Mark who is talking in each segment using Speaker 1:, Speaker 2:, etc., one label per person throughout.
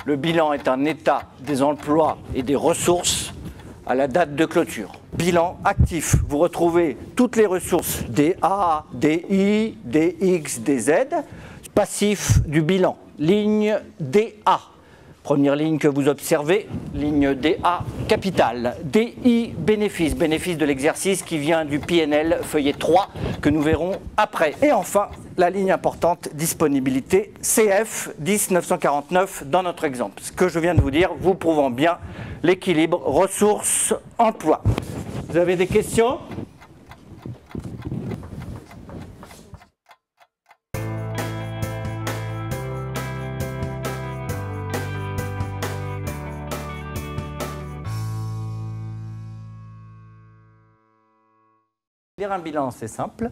Speaker 1: Le bilan est un état des emplois et des ressources à la date de clôture. Bilan actif, vous retrouvez toutes les ressources DA, DI, DX, DZ. Passif du bilan, ligne DA. Première ligne que vous observez, ligne DA capital. DI bénéfice, bénéfice de l'exercice qui vient du PNL feuillet 3 que nous verrons après. Et enfin, la ligne importante, disponibilité CF 10949 dans notre exemple. Ce que je viens de vous dire, vous prouvant bien l'équilibre ressources-emploi. Vous avez des questions ? Lire un bilan, c'est simple.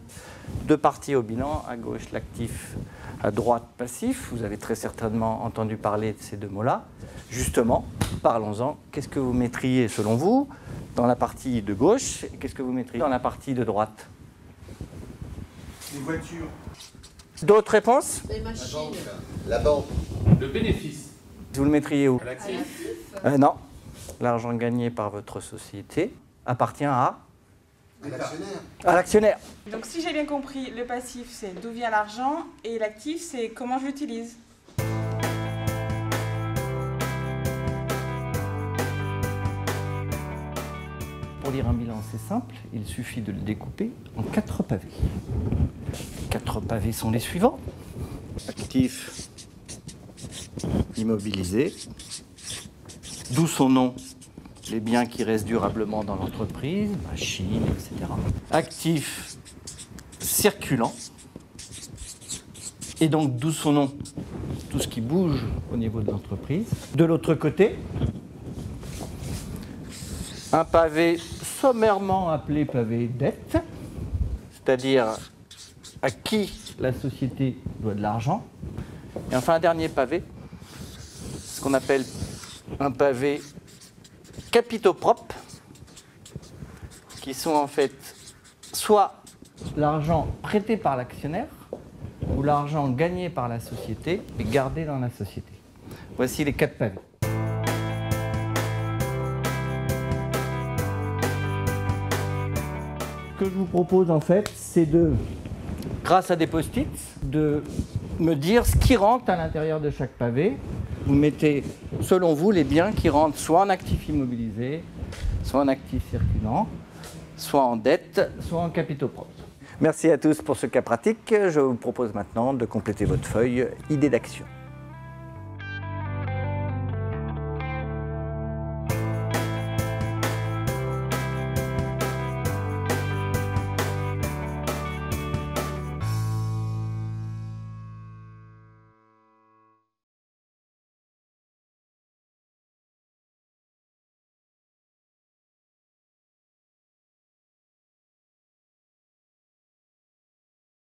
Speaker 1: Deux parties au bilan, à gauche l'actif, à droite passif. Vous avez très certainement entendu parler de ces deux mots-là. Justement, parlons-en. Qu'est-ce que vous mettriez, selon vous, dans la partie de gauche et qu'est-ce que vous mettriez dans la partie de droite?
Speaker 2: Les voitures.
Speaker 1: D'autres réponses?
Speaker 3: Les machines.
Speaker 2: La banque.
Speaker 4: Le bénéfice.
Speaker 1: Vous le mettriez où?
Speaker 4: À l'actif.
Speaker 1: Non. L'argent gagné par votre société appartient à
Speaker 2: L'actionnaire.
Speaker 1: l'actionnaire.
Speaker 5: Donc si j'ai bien compris, le passif c'est d'où vient l'argent et l'actif c'est comment je l'utilise.
Speaker 1: Pour lire un bilan, c'est simple. Il suffit de le découper en 4 pavés. 4 pavés sont les suivants. Actif, immobilisé, d'où son nom, les biens qui restent durablement dans l'entreprise, machines, etc. Actif, circulant, et donc d'où son nom, tout ce qui bouge au niveau de l'entreprise. De l'autre côté, un pavé sommairement appelé pavé dette, c'est-à-dire à qui la société doit de l'argent. Et enfin un dernier pavé, ce qu'on appelle un pavé capitaux propres, qui sont en fait soit l'argent prêté par l'actionnaire ou l'argent gagné par la société et gardé dans la société. Voici les 4 pavés. Ce que je vous propose en fait, c'est de, grâce à des post-it, de me dire ce qui rentre à l'intérieur de chaque pavé. Vous mettez, selon vous, les biens qui rentrent soit en actifs immobilisés, soit en actifs circulants, soit en dette, soit en capitaux propres. Merci à tous pour ce cas pratique. Je vous propose maintenant de compléter votre feuille idée d'action.